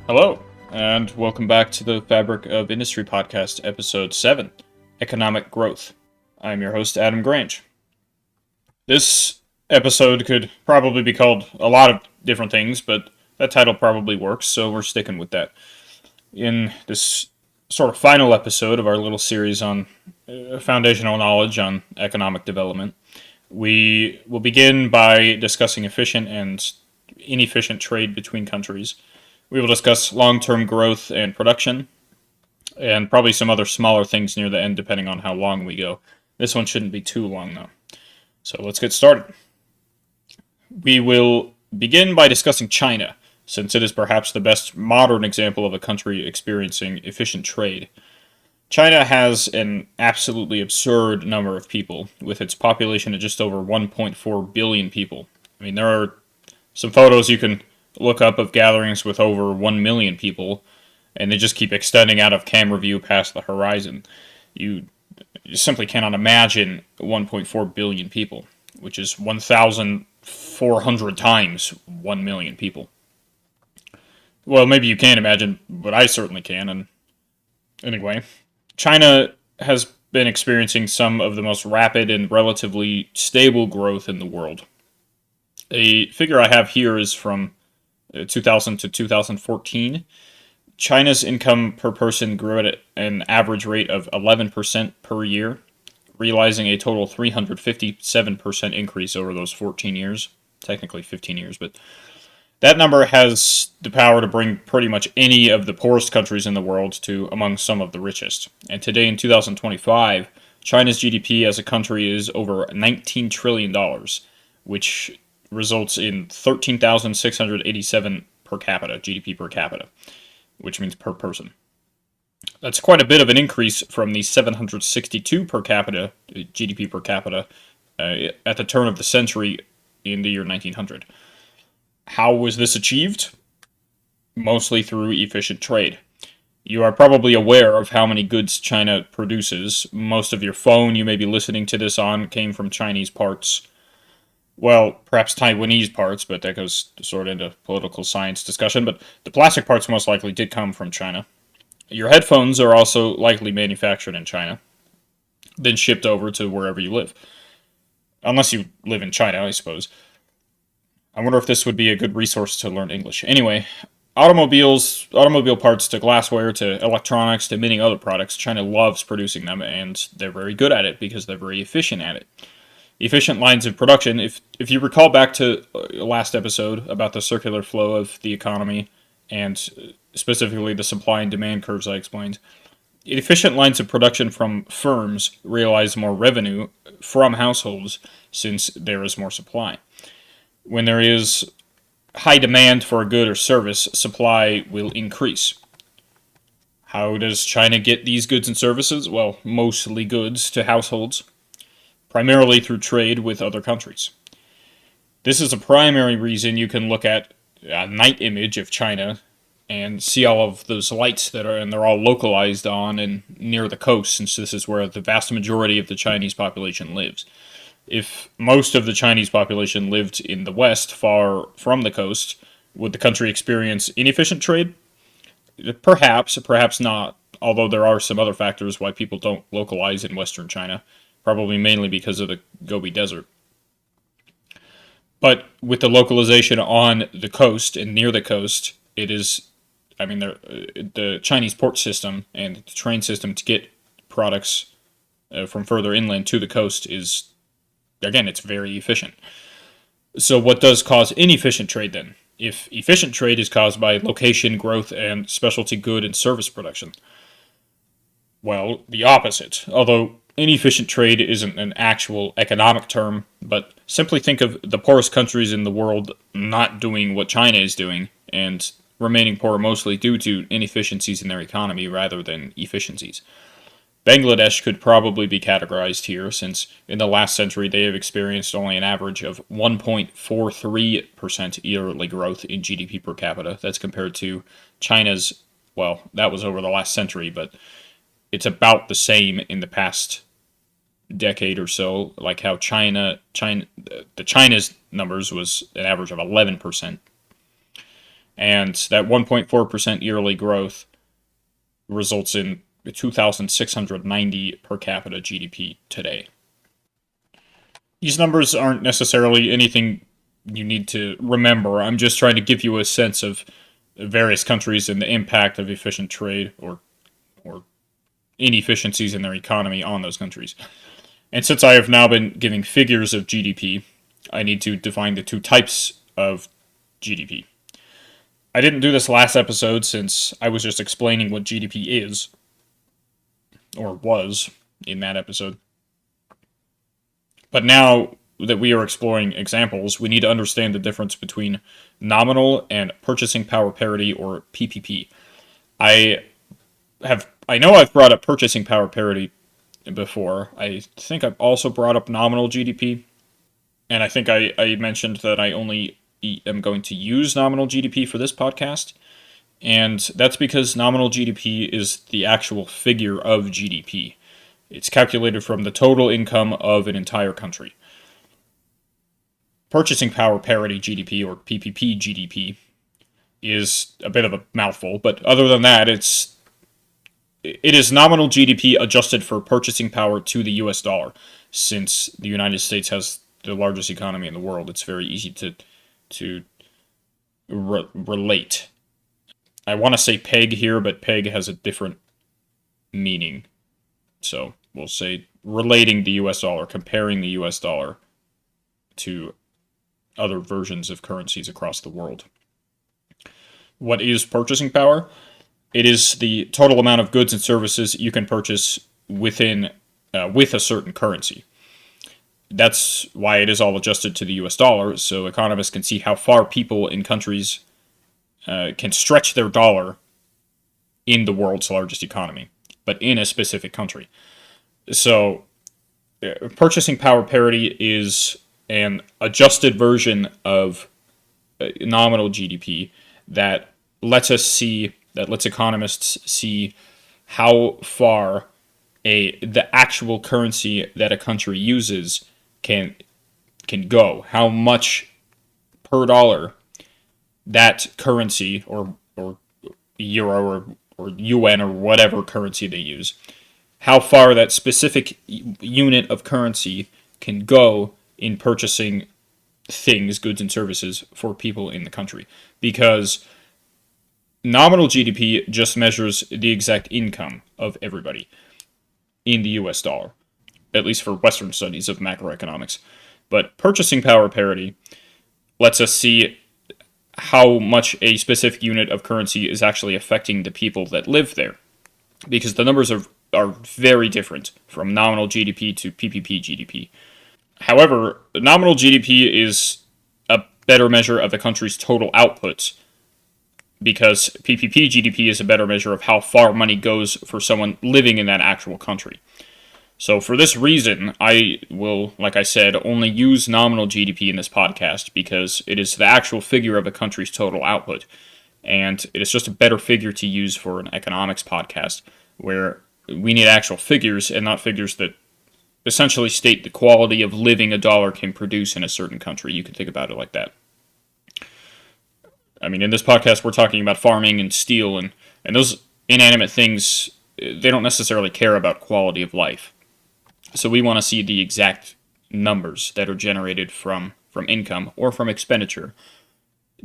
Hello, and welcome back to the Fabric of Industry Podcast, Episode 7, Economic Growth. I'm your host, Adam Grange. This episode could probably be called a lot of different things, but that title probably works, so we're sticking with that. In this sort of final episode of our little series on foundational knowledge on economic development, we will begin by discussing efficient and inefficient trade between countries. We will discuss long-term growth and production, and probably some other smaller things near the end, depending on how long we go. This one shouldn't be too long, though. So let's get started. We will begin by discussing China, since it is perhaps the best modern example of a country experiencing efficient trade. China has an absolutely absurd number of people, with its population of just over 1.4 billion people. I mean, there are some photos you can look up of gatherings with over 1 million people, and they just keep extending out of camera view past the horizon. You simply cannot imagine 1.4 billion people, which is 1,400 times 1 million people. Well, maybe you can't imagine, but I certainly can, and anyway, China has been experiencing some of the most rapid and relatively stable growth in the world. A figure I have here is from 2000 to 2014, China's income per person grew at an average rate of 11% per year, realizing a total 357% increase over those 14 years. Technically 15 years, but that number has the power to bring pretty much any of the poorest countries in the world to among some of the richest. And today in 2025, China's GDP as a country is over $19 trillion, which results in 13,687 per capita, GDP per capita, which means per person. That's quite a bit of an increase from the 762 per capita, GDP per capita, at the turn of the century in the year 1900. How was this achieved? Mostly through efficient trade. You are probably aware of how many goods China produces. Most of your phone you may be listening to this on came from Chinese parts. Well, perhaps Taiwanese parts, but that goes sort of into political science discussion, but the plastic parts most likely did come from China. Your headphones are also likely manufactured in China, then shipped over to wherever you live. Unless you live in China, I suppose. I wonder if this would be a good resource to learn English. Anyway, automobile parts to glassware to electronics to many other products, China loves producing them, and they're very good at it because they're very efficient at it. Efficient lines of production, if you recall back to last episode about the circular flow of the economy and specifically the supply and demand curves I explained, efficient lines of production from firms realize more revenue from households since there is more supply. When there is high demand for a good or service, supply will increase. How does China get these goods and services? Well, mostly goods to households, primarily through trade with other countries. This is a primary reason you can look at a night image of China and see all of those lights and they're all localized on and near the coast, since this is where the vast majority of the Chinese population lives. If most of the Chinese population lived in the west, far from the coast, would the country experience inefficient trade? Perhaps, perhaps not, although there are some other factors why people don't localize in western China. Probably mainly because of the Gobi Desert. But with the localization on the coast and near the coast, it is, the Chinese port system and the train system to get products from further inland to the coast is, again, it's very efficient. So what does cause inefficient trade then? If efficient trade is caused by location, growth, and specialty good and service production? Well, the opposite, although inefficient trade isn't an actual economic term, but simply think of the poorest countries in the world not doing what China is doing, and remaining poor mostly due to inefficiencies in their economy rather than efficiencies. Bangladesh could probably be categorized here, since in the last century they have experienced only an average of 1.43% yearly growth in GDP per capita. That's compared to China's, well, that was over the last century, but it's about the same in the past decade or so, like how China's numbers was an average of 11%. And that 1.4% yearly growth results in 2,690 per capita GDP today. These numbers aren't necessarily anything you need to remember. I'm just trying to give you a sense of various countries and the impact of efficient trade or inefficiencies in their economy on those countries. And since I have now been giving figures of GDP, I need to define the two types of GDP. I didn't do this last episode since I was just explaining what GDP is, or was, in that episode. But now that we are exploring examples, we need to understand the difference between nominal and purchasing power parity, or PPP. I know I've brought up purchasing power parity before. I think I've also brought up nominal GDP, and I think I mentioned that I only am going to use nominal GDP for this podcast, and that's because nominal GDP is the actual figure of GDP. It's calculated from the total income of an entire country. Purchasing power parity GDP, or PPP GDP, is a bit of a mouthful, but other than that, it is nominal GDP adjusted for purchasing power to the US dollar. Since the United States has the largest economy in the world, it's very easy to relate. I want to say peg here, but peg has a different meaning. So we'll say relating the US dollar, comparing the US dollar to other versions of currencies across the world. What is purchasing power? It is the total amount of goods and services you can purchase with a certain currency. That's why it is all adjusted to the US dollar, so economists can see how far people in countries can stretch their dollar in the world's largest economy, but in a specific country. So, purchasing power parity is an adjusted version of nominal GDP that lets economists see how far the actual currency that a country uses can go, how much per dollar that currency or euro or UN or whatever currency they use, how far that specific unit of currency can go in purchasing things, goods and services for people in the country. Because nominal GDP just measures the exact income of everybody in the US dollar, at least for Western studies of macroeconomics. But purchasing power parity lets us see how much a specific unit of currency is actually affecting the people that live there. Because the numbers are very different from nominal GDP to PPP GDP. However, nominal GDP is a better measure of the country's total output, because PPP GDP is a better measure of how far money goes for someone living in that actual country. So for this reason, I will, like I said, only use nominal GDP in this podcast because it is the actual figure of a country's total output. And it is just a better figure to use for an economics podcast, where we need actual figures and not figures that essentially state the quality of living a dollar can produce in a certain country. You can think about it like that. I mean, in this podcast, we're talking about farming and steel, and those inanimate things, they don't necessarily care about quality of life. So we want to see the exact numbers that are generated from income or from expenditure,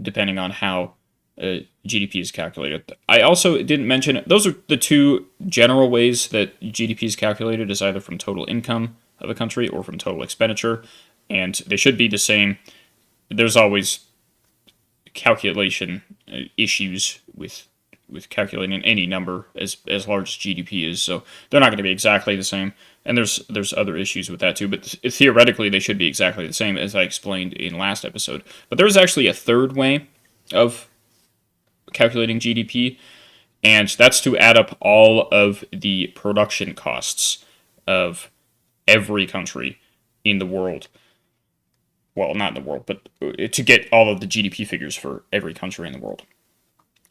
depending on how GDP is calculated. I also didn't mention, those are the two general ways that GDP is calculated, is either from total income of a country or from total expenditure, and they should be the same. There's always calculation issues with calculating any number as large as GDP is, so they're not going to be exactly the same, and there's other issues with that too, but theoretically they should be exactly the same, as I explained in last episode. But there's actually a third way of calculating GDP, and that's to add up all of the production costs of every country in the world. Well, not in the world, but to get all of the GDP figures for every country in the world.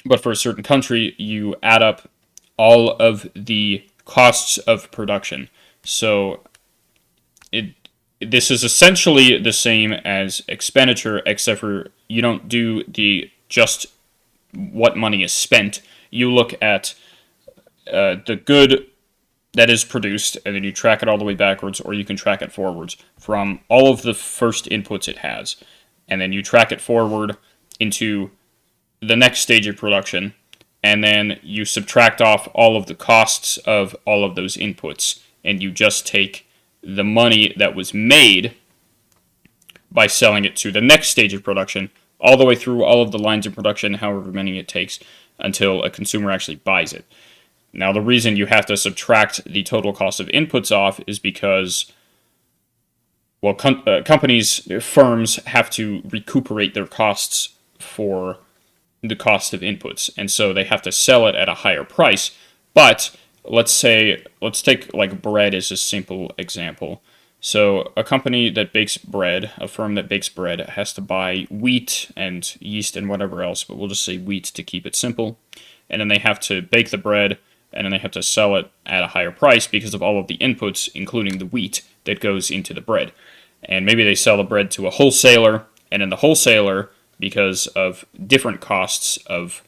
But for a certain country, you add up all of the costs of production. So this is essentially the same as expenditure, except for you don't do the just what money is spent, you look at the good that is produced, and then you track it all the way backwards, or you can track it forwards from all of the first inputs it has. And then you track it forward into the next stage of production, and then you subtract off all of the costs of all of those inputs, and you just take the money that was made by selling it to the next stage of production, all the way through all of the lines of production, however many it takes, until a consumer actually buys it. Now, the reason you have to subtract the total cost of inputs off is because, well, companies, firms have to recuperate their costs for the cost of inputs, and so they have to sell it at a higher price. But let's take like bread as a simple example. So a company that bakes bread, a firm that bakes bread, has to buy wheat and yeast and whatever else, but we'll just say wheat to keep it simple. And then they have to bake the bread, and then they have to sell it at a higher price because of all of the inputs, including the wheat that goes into the bread. And maybe they sell the bread to a wholesaler, and then the wholesaler, because of different costs of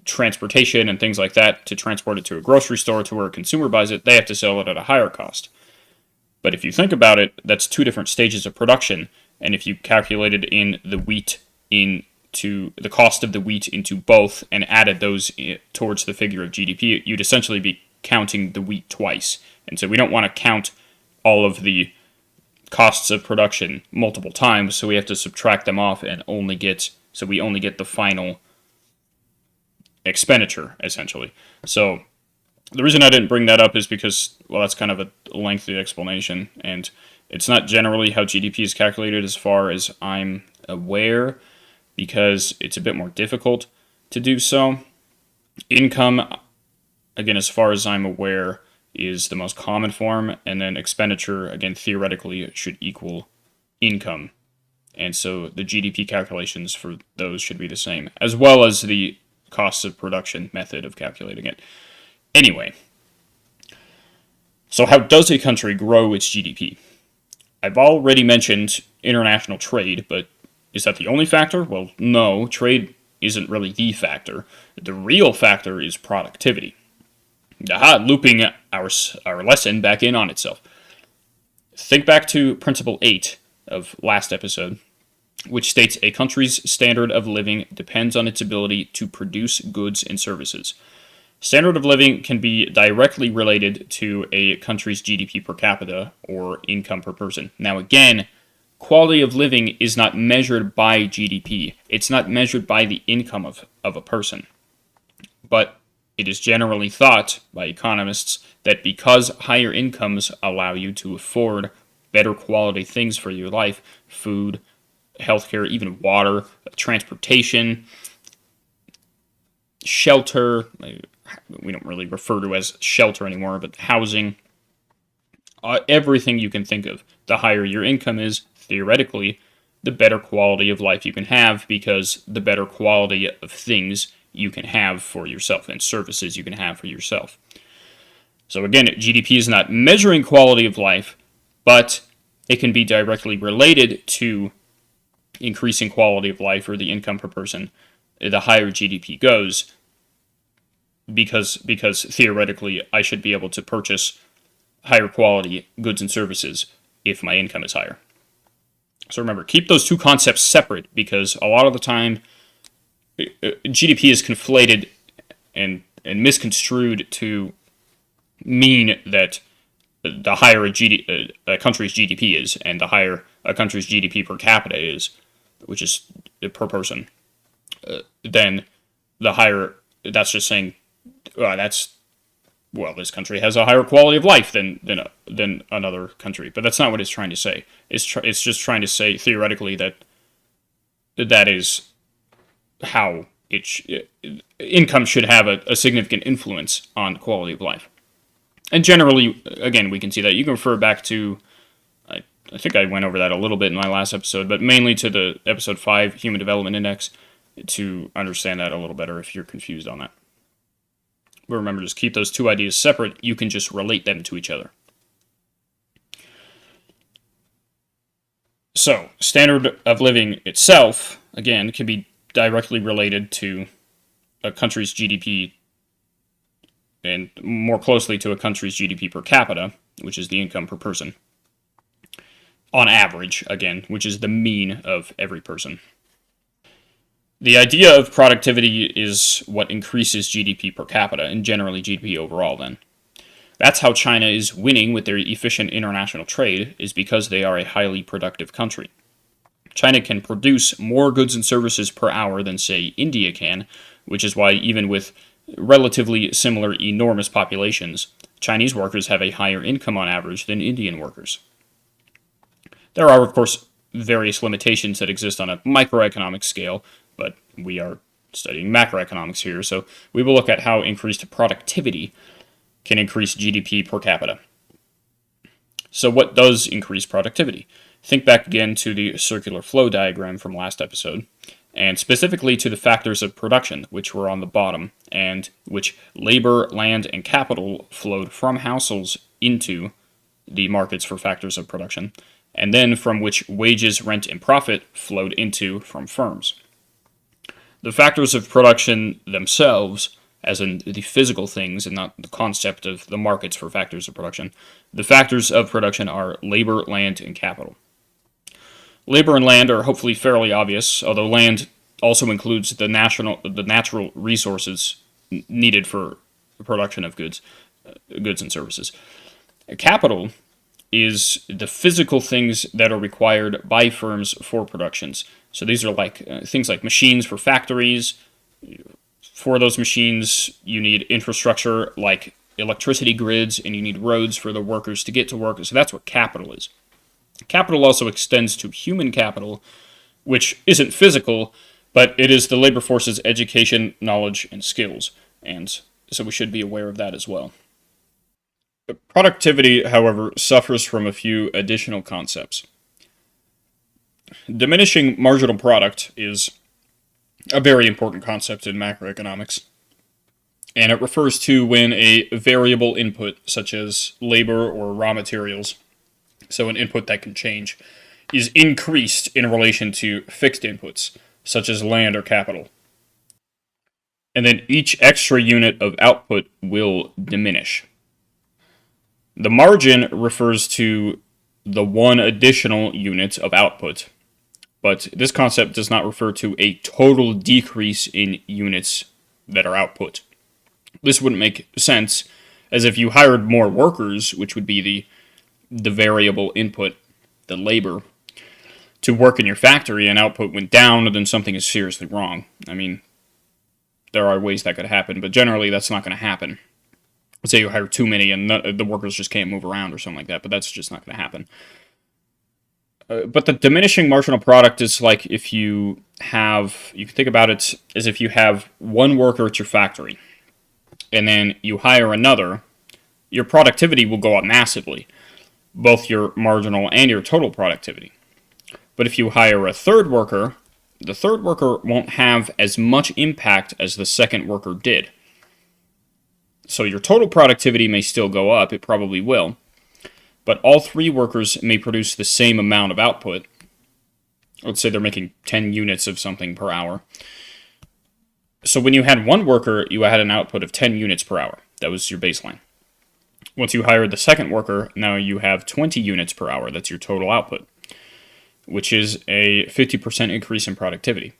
transportation and things like that, to transport it to a grocery store to where a consumer buys it, they have to sell it at a higher cost. But if you think about it, that's two different stages of production, and if you calculated in the wheat into the cost of the wheat into both and added those towards the figure of GDP, you'd essentially be counting the wheat twice. And so we don't want to count all of the costs of production multiple times, so we have to subtract them off and only get the final expenditure, essentially. So the reason I didn't bring that up is because, well, that's kind of a lengthy explanation, and it's not generally how GDP is calculated as far as I'm aware, because it's a bit more difficult to do so. Income, again, as far as I'm aware, is the most common form, and then expenditure, again, theoretically, should equal income. And so the GDP calculations for those should be the same, as well as the costs of production method of calculating it. Anyway, so how does a country grow its GDP? I've already mentioned international trade, but is that the only factor? Well, no, trade isn't really the factor. The real factor is productivity. Aha, looping our lesson back in on itself. Think back to Principle 8 of last episode, which states a country's standard of living depends on its ability to produce goods and services. Standard of living can be directly related to a country's GDP per capita or income per person. Now again, quality of living is not measured by GDP. It's not measured by the income of a person. But it is generally thought by economists that because higher incomes allow you to afford better quality things for your life, food, healthcare, even water, transportation, shelter, we don't really refer to as shelter anymore, but housing, everything you can think of. The higher your income is, theoretically, the better quality of life you can have, because the better quality of things you can have for yourself and services you can have for yourself. So again, GDP is not measuring quality of life, but it can be directly related to increasing quality of life or the income per person the higher GDP goes, because theoretically I should be able to purchase higher quality goods and services if my income is higher. So remember, keep those two concepts separate, because a lot of the time GDP is conflated and misconstrued to mean that the higher a country's GDP is, and the higher a country's GDP per capita is, which is per person, then the higher, that's just saying, this country has a higher quality of life than another country. But that's not what it's trying to say. It's just trying to say, theoretically, that is how income should have a significant influence on quality of life. And generally, again, we can see that. You can refer back to, I think I went over that a little bit in my last episode, but mainly to the episode 5, Human Development Index, to understand that a little better if you're confused on that. But remember, just keep those two ideas separate. You can just relate them to each other. So, standard of living itself, again, can be directly related to a country's GDP, and more closely to a country's GDP per capita, which is the income per person. On average, again, which is the mean of every person. The idea of productivity is what increases GDP per capita, and generally GDP overall, then. That's how China is winning with their efficient international trade, is because they are a highly productive country. China can produce more goods and services per hour than, say, India can, which is why even with relatively similar enormous populations, Chinese workers have a higher income on average than Indian workers. There are, of course, various limitations that exist on a microeconomic scale, but we are studying macroeconomics here, so we will look at how increased productivity can increase GDP per capita. So what does increase productivity? Think back again to the circular flow diagram from last episode, and specifically to the factors of production, which were on the bottom, and which labor, land, and capital flowed from households into the markets for factors of production, and then from which wages, rent, and profit flowed into from firms. The factors of production themselves, as in the physical things and not the concept of the markets for factors of production, the factors of production are labor, land, and capital. Labor and land are hopefully fairly obvious, although land also includes the natural resources needed for the production of goods and services. Capital is the physical things that are required by firms for productions. So these are like things like machines for factories. For those machines, you need infrastructure like electricity grids, and you need roads for the workers to get to work. So that's what capital is. Capital also extends to human capital, which isn't physical, but it is the labor force's education, knowledge, and skills. And so we should be aware of that as well. Productivity, however, suffers from a few additional concepts. Diminishing marginal product is a very important concept in macroeconomics, and it refers to when a variable input, such as labor or raw materials, so an input that can change, is increased in relation to fixed inputs, such as land or capital. And then each extra unit of output will diminish. The margin refers to the one additional unit of output, but this concept does not refer to a total decrease in units that are output. This wouldn't make sense, as if you hired more workers, which would be the variable input, the labor, to work in your factory and output went down, then something is seriously wrong. I mean, there are ways that could happen, but generally that's not going to happen. Let's say you hire too many and the workers just can't move around or something like that, but that's just not going to happen. But the diminishing marginal product is like if you can think about it as if you have one worker at your factory, and then you hire another, your productivity will go up massively, both your marginal and your total productivity. But if you hire a third worker, the third worker won't have as much impact as the second worker did. So your total productivity may still go up, it probably will, but all three workers may produce the same amount of output. Let's say they're making 10 units of something per hour. So when you had one worker, you had an output of 10 units per hour. That was your baseline. Once you hired the second worker, now you have 20 units per hour. That's your total output, which is a 50% increase in productivity.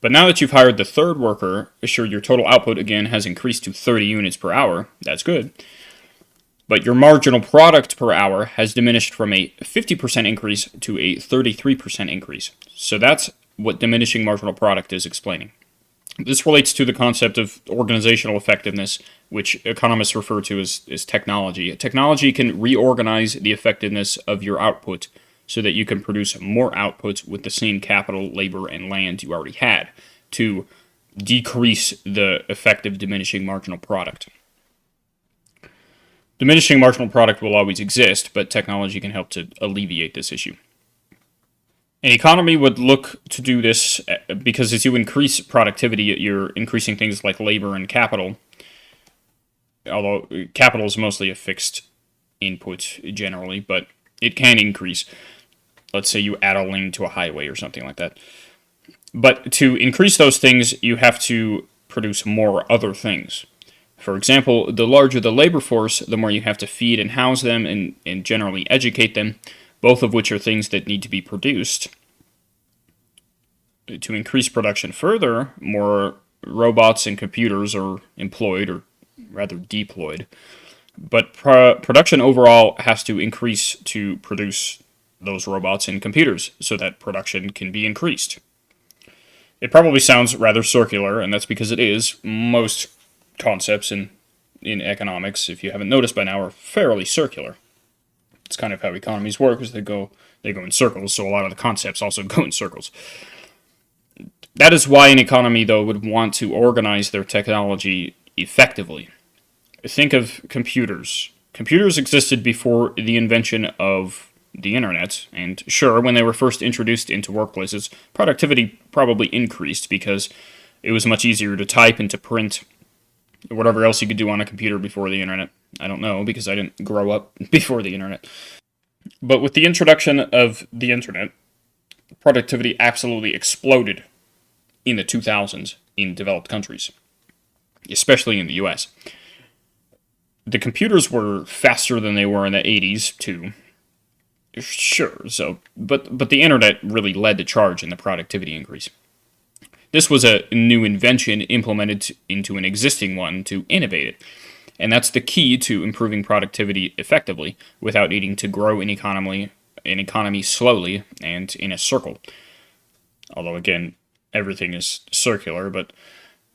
But now that you've hired the third worker, sure, your total output again has increased to 30 units per hour. That's good. But your marginal product per hour has diminished from a 50% increase to a 33% increase. So that's what diminishing marginal product is explaining. This relates to the concept of organizational effectiveness, which economists refer to as technology. Technology can reorganize the effectiveness of your output so that you can produce more output with the same capital, labor, and land you already had to decrease the effective diminishing marginal product. Diminishing marginal product will always exist, but technology can help to alleviate this issue. An economy would look to do this because as you increase productivity, you're increasing things like labor and capital, although capital is mostly a fixed input generally, but it can increase. Let's say you add a lane to a highway or something like that. But to increase those things, you have to produce more other things. For example, the larger the labor force, the more you have to feed and house them and generally educate them, both of which are things that need to be produced. To increase production further, more robots and computers are employed, or rather deployed. But production overall has to increase to produce those robots and computers so that production can be increased. It probably sounds rather circular, and that's because it is. Most concepts in economics, if you haven't noticed by now, are fairly circular. It's kind of how economies work, is they go in circles, so a lot of the concepts also go in circles. That is why an economy, though, would want to organize their technology effectively. Think of computers. Computers existed before the invention of the internet, and sure, when they were first introduced into workplaces, productivity probably increased because it was much easier to type and to print whatever else you could do on a computer before the internet. I don't know, because I didn't grow up before the internet. But with the introduction of the internet, productivity absolutely exploded in the 2000s in developed countries, especially in the US. The computers were faster than they were in the 80s, too. Sure, but the internet really led the charge in the productivity increase. This was a new invention implemented into an existing one to innovate it. And that's the key to improving productivity effectively without needing to grow an economy slowly and in a circle. Although, again, everything is circular, but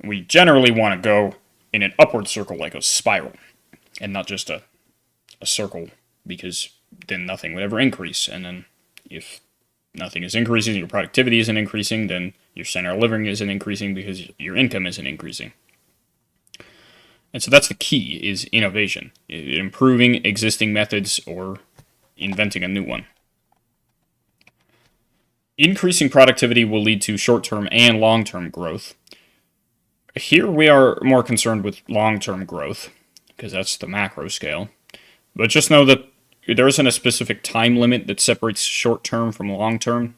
we generally want to go in an upward circle like a spiral, and not just a circle, because then nothing would ever increase. And then if nothing is increasing, your productivity isn't increasing, then your standard of living isn't increasing because your income isn't increasing. And so that's the key, is innovation, improving existing methods or inventing a new one. Increasing productivity will lead to short-term and long-term growth. Here we are more concerned with long-term growth, because that's the macro scale. But just know that there isn't a specific time limit that separates short-term from long-term.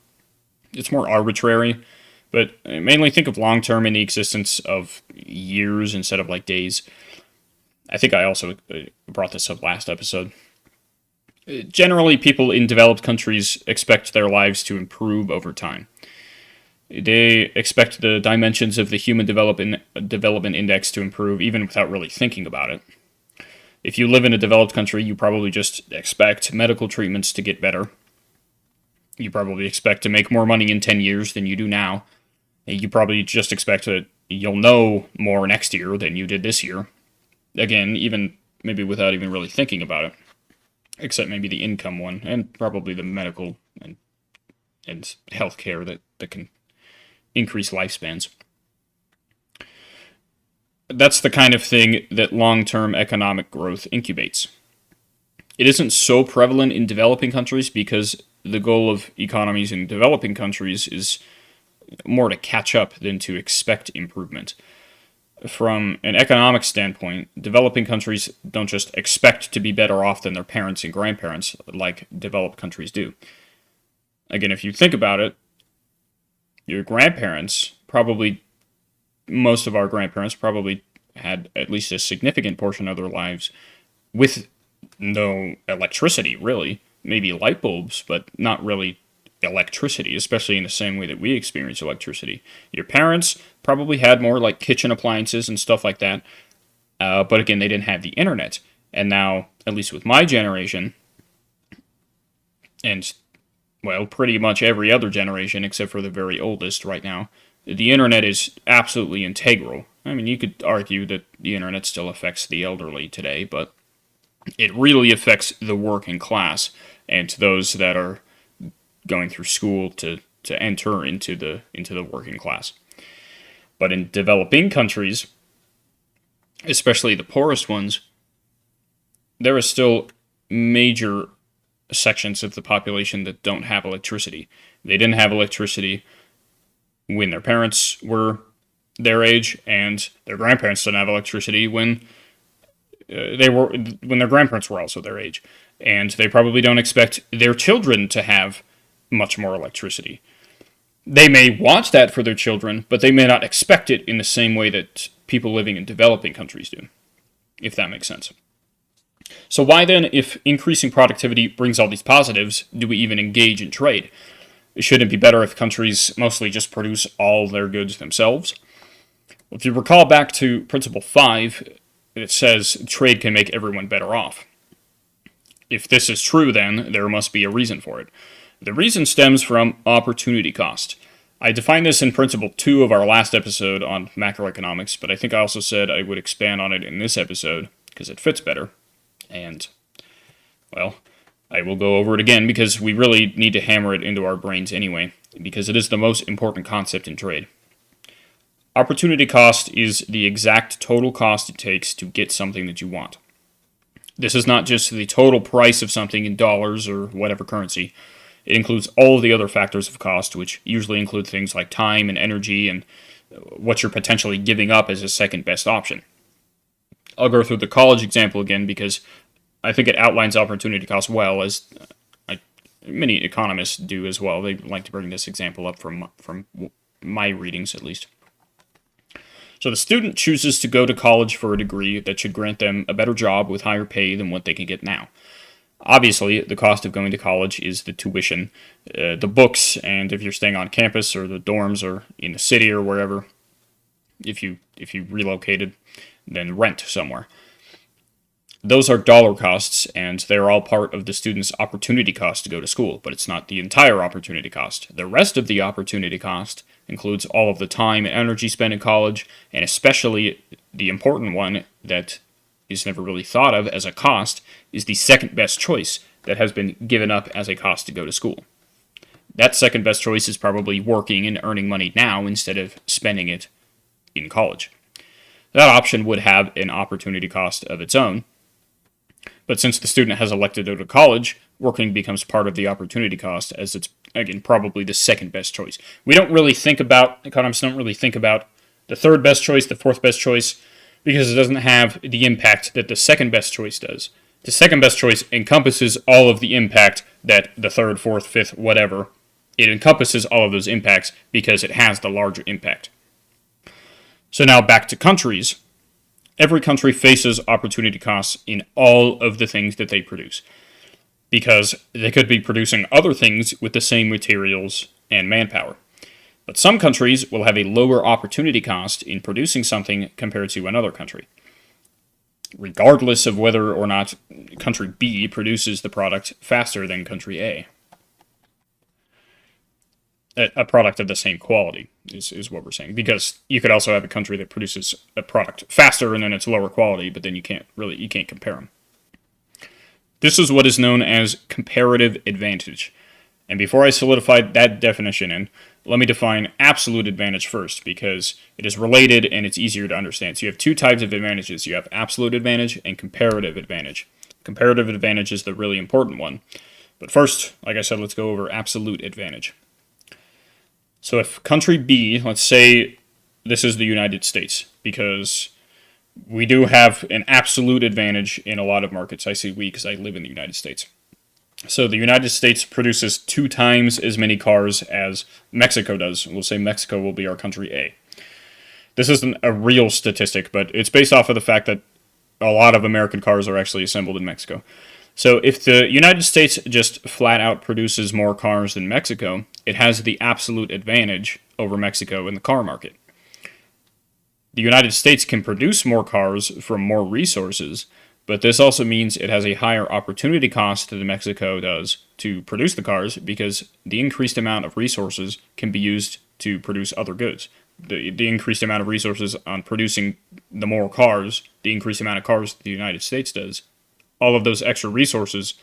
It's more arbitrary, but mainly think of long-term in the existence of years instead of like days. I think I also brought this up last episode. Generally, people in developed countries expect their lives to improve over time. They expect the dimensions of the Human Development Index to improve even without really thinking about it. If you live in a developed country, you probably just expect medical treatments to get better. You probably expect to make more money in 10 years than you do now. You probably just expect that you'll know more next year than you did this year. Again, even maybe without even really thinking about it. Except maybe the income one, and probably the medical and healthcare that can increase lifespans. That's the kind of thing that long-term economic growth incubates. It isn't so prevalent in developing countries because the goal of economies in developing countries is more to catch up than to expect improvement. From an economic standpoint, developing countries don't just expect to be better off than their parents and grandparents like developed countries do. Again, if you think about it, your grandparents most of our grandparents probably had at least a significant portion of their lives with no electricity, really. Maybe light bulbs, but not really electricity, especially in the same way that we experience electricity. Your parents probably had more like kitchen appliances and stuff like that, but again, they didn't have the internet. And now, at least with my generation, and well, pretty much every other generation except for the very oldest right now, the internet is absolutely integral. I mean, you could argue that the internet still affects the elderly today, but it really affects the working class and those that are going through school to enter into the working class. But in developing countries, especially the poorest ones, there are still major sections of the population that don't have electricity. They didn't have electricity when their parents were their age, and their grandparents didn't have electricity when their grandparents were also their age. And they probably don't expect their children to have much more electricity. They may want that for their children, but they may not expect it in the same way that people living in developing countries do, if that makes sense. So why then, if increasing productivity brings all these positives, do we even engage in trade? Shouldn't it be better if countries mostly just produce all their goods themselves? Well, if you recall back to Principle 5, it says trade can make everyone better off. If this is true, then there must be a reason for it. The reason stems from opportunity cost. I defined this in Principle 2 of our last episode on macroeconomics, but I think I also said I would expand on it in this episode because it fits better. And, well, I will go over it again because we really need to hammer it into our brains anyway, because it is the most important concept in trade. Opportunity cost is the exact total cost it takes to get something that you want. This is not just the total price of something in dollars or whatever currency. It includes all of the other factors of cost, which usually include things like time and energy and what you're potentially giving up as a second best option. I'll go through the college example again because I think it outlines opportunity cost well, as many economists do as well. They like to bring this example up from my readings, at least. So the student chooses to go to college for a degree that should grant them a better job with higher pay than what they can get now. Obviously, the cost of going to college is the tuition, the books, and if you're staying on campus or the dorms or in the city or wherever, if you relocated, then rent somewhere. Those are dollar costs, and they're all part of the student's opportunity cost to go to school, but it's not the entire opportunity cost. The rest of the opportunity cost includes all of the time and energy spent in college, and especially the important one that is never really thought of as a cost is the second best choice that has been given up as a cost to go to school. That second best choice is probably working and earning money now instead of spending it in college. That option would have an opportunity cost of its own, but since the student has elected to go to college, working becomes part of the opportunity cost, as it's, again, probably the second best choice. Economists don't really think about the third best choice, the fourth best choice, because it doesn't have the impact that the second best choice does. The second best choice encompasses all of the impact that the third, fourth, fifth, whatever, it encompasses all of those impacts because it has the larger impact. So now back to countries. Every country faces opportunity costs in all of the things that they produce, because they could be producing other things with the same materials and manpower. But some countries will have a lower opportunity cost in producing something compared to another country, regardless of whether or not country B produces the product faster than country A. A product of the same quality is what we're saying, because you could also have a country that produces a product faster and then it's lower quality, but then you can't compare them. This is what is known as comparative advantage. And before I solidify that definition let me define absolute advantage first, because it is related and it's easier to understand. So you have two types of advantages. You have absolute advantage and comparative advantage. Comparative advantage is the really important one. But first, like I said, let's go over absolute advantage. So if country B, let's say this is the United States, because we do have an absolute advantage in a lot of markets. I say we because I live in the United States. So the United States produces 2 times as many cars as Mexico does. We'll say Mexico will be our country A. This isn't a real statistic, but it's based off of the fact that a lot of American cars are actually assembled in Mexico. So if the United States just flat out produces more cars than Mexico, it has the absolute advantage over Mexico in the car market. The United States can produce more cars from more resources, but this also means it has a higher opportunity cost than Mexico does to produce the cars, because the increased amount of resources can be used to produce other goods. The increased amount of resources on producing the more cars, the increased amount of cars that the United States does, all of those extra resources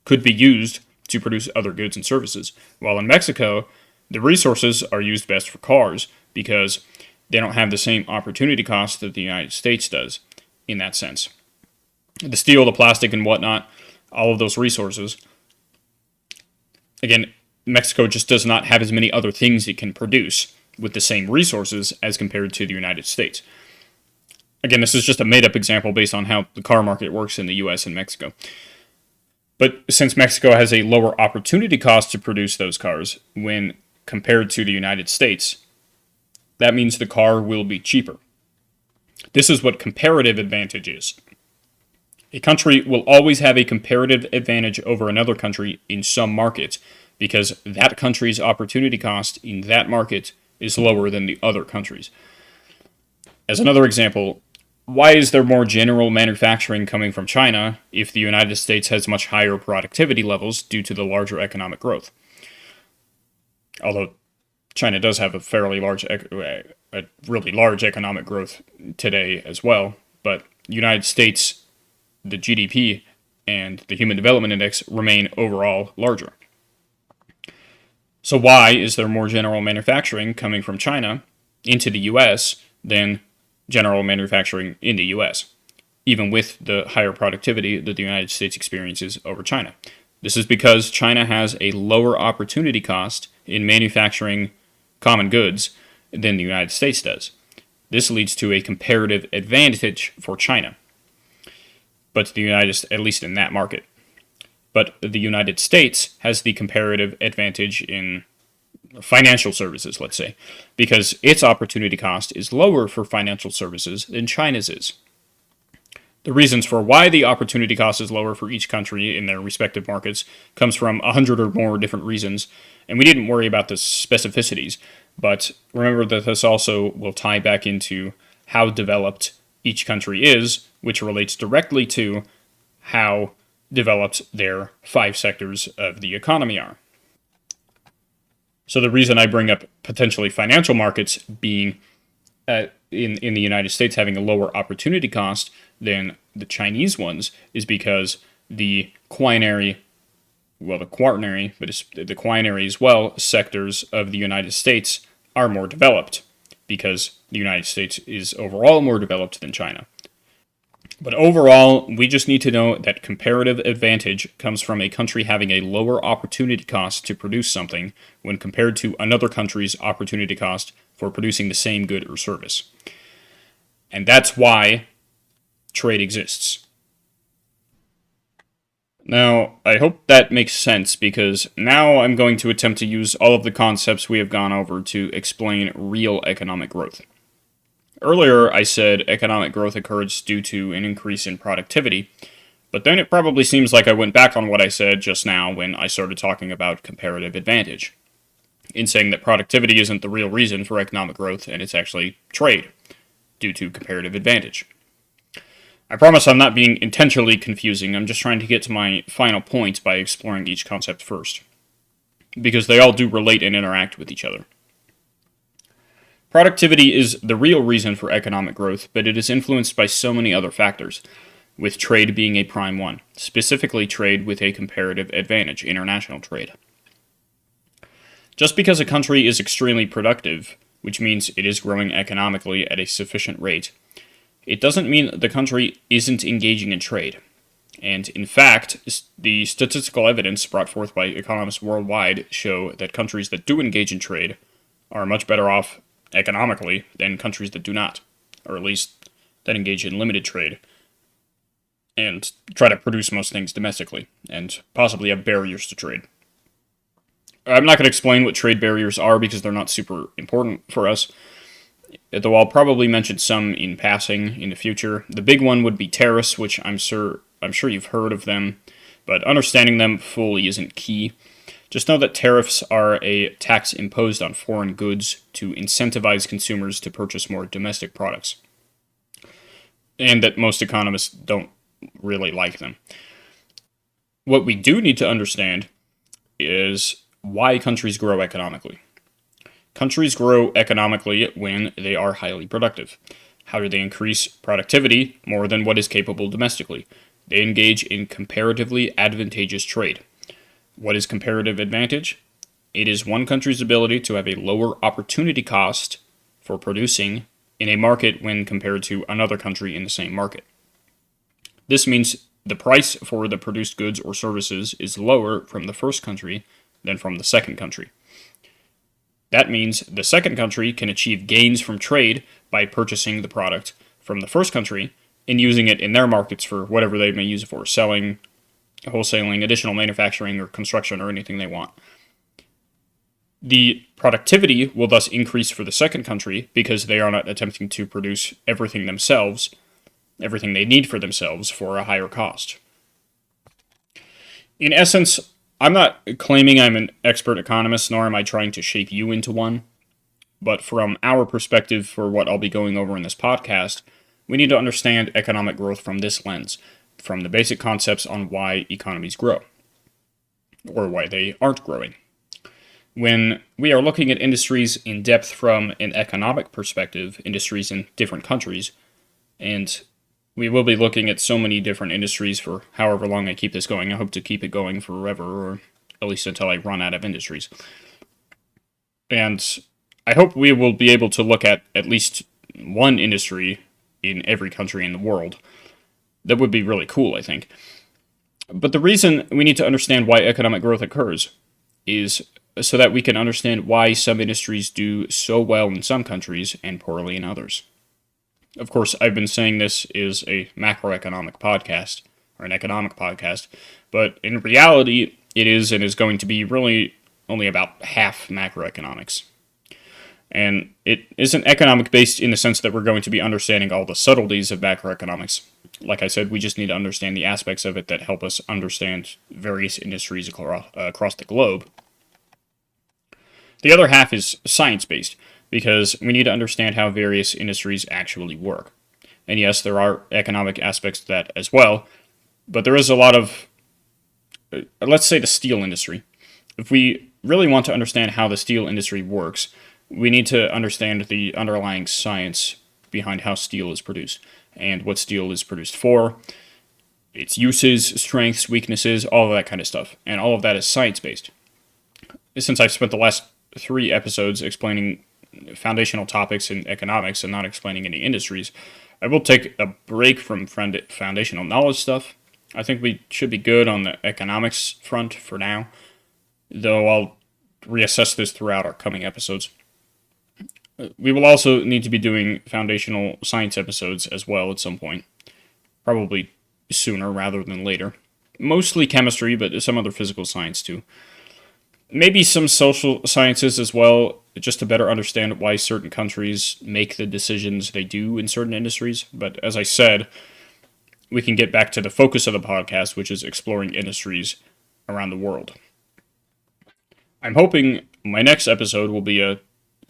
could be used to produce other goods and services. While in Mexico, the resources are used best for cars because they don't have the same opportunity cost that the United States does in that sense. The steel, the plastic, and whatnot, all of those resources. Again, Mexico just does not have as many other things it can produce with the same resources as compared to the United States. Again, this is just a made-up example based on how the car market works in the U.S. and Mexico. But since Mexico has a lower opportunity cost to produce those cars, when compared to the United States, that means the car will be cheaper. This is what comparative advantage is. A country will always have a comparative advantage over another country in some markets because that country's opportunity cost in that market is lower than the other countries. As another example, why is there more general manufacturing coming from China if the United States has much higher productivity levels due to the larger economic growth? Although China does have a really large economic growth today as well, but United States, the GDP and the Human Development Index remain overall larger. So why is there more general manufacturing coming from China into the U.S. than general manufacturing in the U.S., even with the higher productivity that the United States experiences over China? This is because China has a lower opportunity cost in manufacturing common goods than the United States does. This leads to a comparative advantage for China, but at least in that market. But the United States has the comparative advantage in financial services, let's say, because its opportunity cost is lower for financial services than China's is. The reasons for why the opportunity cost is lower for each country in their respective markets comes from 100 or more different reasons, and we didn't worry about the specificities, but remember that this also will tie back into how developed each country is, which relates directly to how developed their 5 sectors of the economy are. So the reason I bring up potentially financial markets being in the United States having a lower opportunity cost than the Chinese ones is because the quaternary as well sectors of the United States are more developed because the United States is overall more developed than China. But overall, we just need to know that comparative advantage comes from a country having a lower opportunity cost to produce something when compared to another country's opportunity cost for producing the same good or service. And that's why trade exists. Now, I hope that makes sense because now I'm going to attempt to use all of the concepts we have gone over to explain real economic growth. Earlier, I said economic growth occurs due to an increase in productivity, but then it probably seems like I went back on what I said just now when I started talking about comparative advantage, in saying that productivity isn't the real reason for economic growth and it's actually trade, due to comparative advantage. I promise I'm not being intentionally confusing, I'm just trying to get to my final point by exploring each concept first, because they all do relate and interact with each other. Productivity is the real reason for economic growth, but it is influenced by so many other factors, with trade being a prime one, specifically trade with a comparative advantage, international trade. Just because a country is extremely productive, which means it is growing economically at a sufficient rate, it doesn't mean the country isn't engaging in trade. And in fact, the statistical evidence brought forth by economists worldwide show that countries that do engage in trade are much better off economically than countries that do not, or at least that engage in limited trade and try to produce most things domestically and possibly have barriers to trade. I'm not going to explain what trade barriers are because they're not super important for us, though I'll probably mention some in passing in the future. The big one would be tariffs, which I'm sure you've heard of them, but understanding them fully isn't key. Just know that tariffs are a tax imposed on foreign goods to incentivize consumers to purchase more domestic products, and that most economists don't really like them. What we do need to understand is why countries grow economically. Countries grow economically when they are highly productive. How do they increase productivity more than what is capable domestically? They engage in comparatively advantageous trade. What is comparative advantage? It is one country's ability to have a lower opportunity cost for producing in a market when compared to another country in the same market. This means the price for the produced goods or services is lower from the first country than from the second country. That means the second country can achieve gains from trade by purchasing the product from the first country and using it in their markets for whatever they may use it for, selling, wholesaling, additional manufacturing, or construction, or anything they want. The productivity will thus increase for the second country because they are not attempting to produce everything themselves, everything they need for themselves for a higher cost. In essence, I'm not claiming I'm an expert economist, nor am I trying to shape you into one. But from our perspective, for what I'll be going over in this podcast, we need to understand economic growth from this lens, from the basic concepts on why economies grow, or why they aren't growing. When we are looking at industries in depth from an economic perspective, industries in different countries, and we will be looking at so many different industries for however long I keep this going. I hope to keep it going forever, or at least until I run out of industries. And I hope we will be able to look at least one industry in every country in the world. That would be really cool, I think. But the reason we need to understand why economic growth occurs is so that we can understand why some industries do so well in some countries and poorly in others. Of course, I've been saying this is a macroeconomic podcast, or an economic podcast, but in reality, it is and is going to be really only about half macroeconomics. And it isn't economic based in the sense that we're going to be understanding all the subtleties of macroeconomics. Like I said, we just need to understand the aspects of it that help us understand various industries across the globe. The other half is science-based, because we need to understand how various industries actually work. And yes, there are economic aspects to that as well, but there is a lot of, let's say, the steel industry. If we really want to understand how the steel industry works, we need to understand the underlying science behind how steel is produced, and what steel is produced for, its uses, strengths, weaknesses, all of that kind of stuff. And all of that is science-based. Since I've spent the last 3 episodes explaining foundational topics in economics and not explaining any industries, I will take a break from foundational knowledge stuff. I think we should be good on the economics front for now, though I'll reassess this throughout our coming episodes. We will also need to be doing foundational science episodes as well at some point, probably sooner rather than later. Mostly chemistry, but some other physical science too. Maybe some social sciences as well, just to better understand why certain countries make the decisions they do in certain industries. But as I said, we can get back to the focus of the podcast, which is exploring industries around the world. I'm hoping my next episode will be a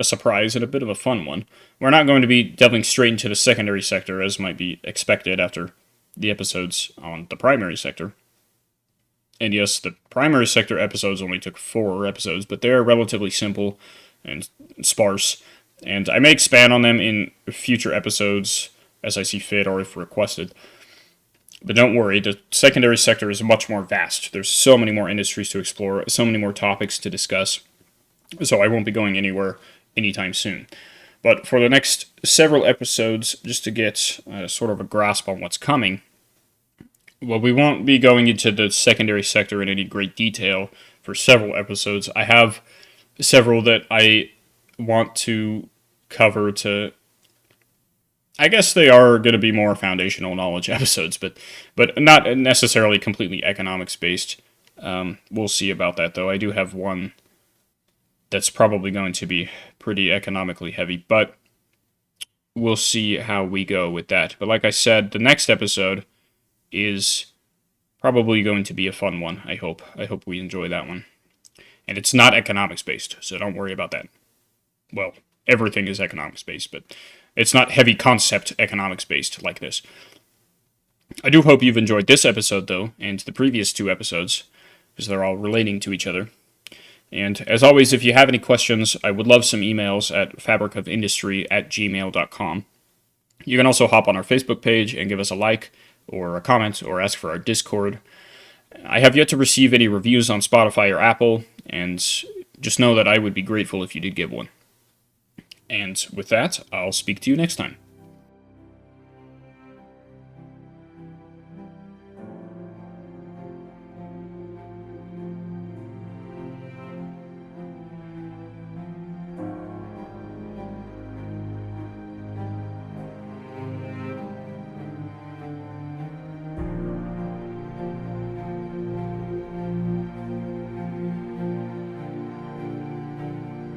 surprise and a bit of a fun one. We're not going to be delving straight into the secondary sector, as might be expected after the episodes on the primary sector. And yes, the primary sector episodes only took 4 episodes, but they're relatively simple and sparse, and I may expand on them in future episodes as I see fit or if requested. But don't worry, the secondary sector is much more vast. There's so many more industries to explore, so many more topics to discuss, so I won't be going anywhere anytime soon. But for the next several episodes, just to get sort of a grasp on what's coming, well, we won't be going into the secondary sector in any great detail for several episodes. I have several that I want to cover to... I guess they are going to be more foundational knowledge episodes, but not necessarily completely economics-based. We'll see about that, though. I do have one that's probably going to be pretty economically heavy, but we'll see how we go with that. But like I said, the next episode is probably going to be a fun one, I hope. I hope we enjoy that one. And it's not economics-based, so don't worry about that. Well, everything is economics-based, but it's not heavy concept economics-based like this. I do hope you've enjoyed this episode, though, and the previous 2 episodes, because they're all relating to each other. And as always, if you have any questions, I would love some emails at fabricofindustry@gmail.com. You can also hop on our Facebook page and give us a like, or a comment, or ask for our Discord. I have yet to receive any reviews on Spotify or Apple, and just know that I would be grateful if you did give one. And with that, I'll speak to you next time.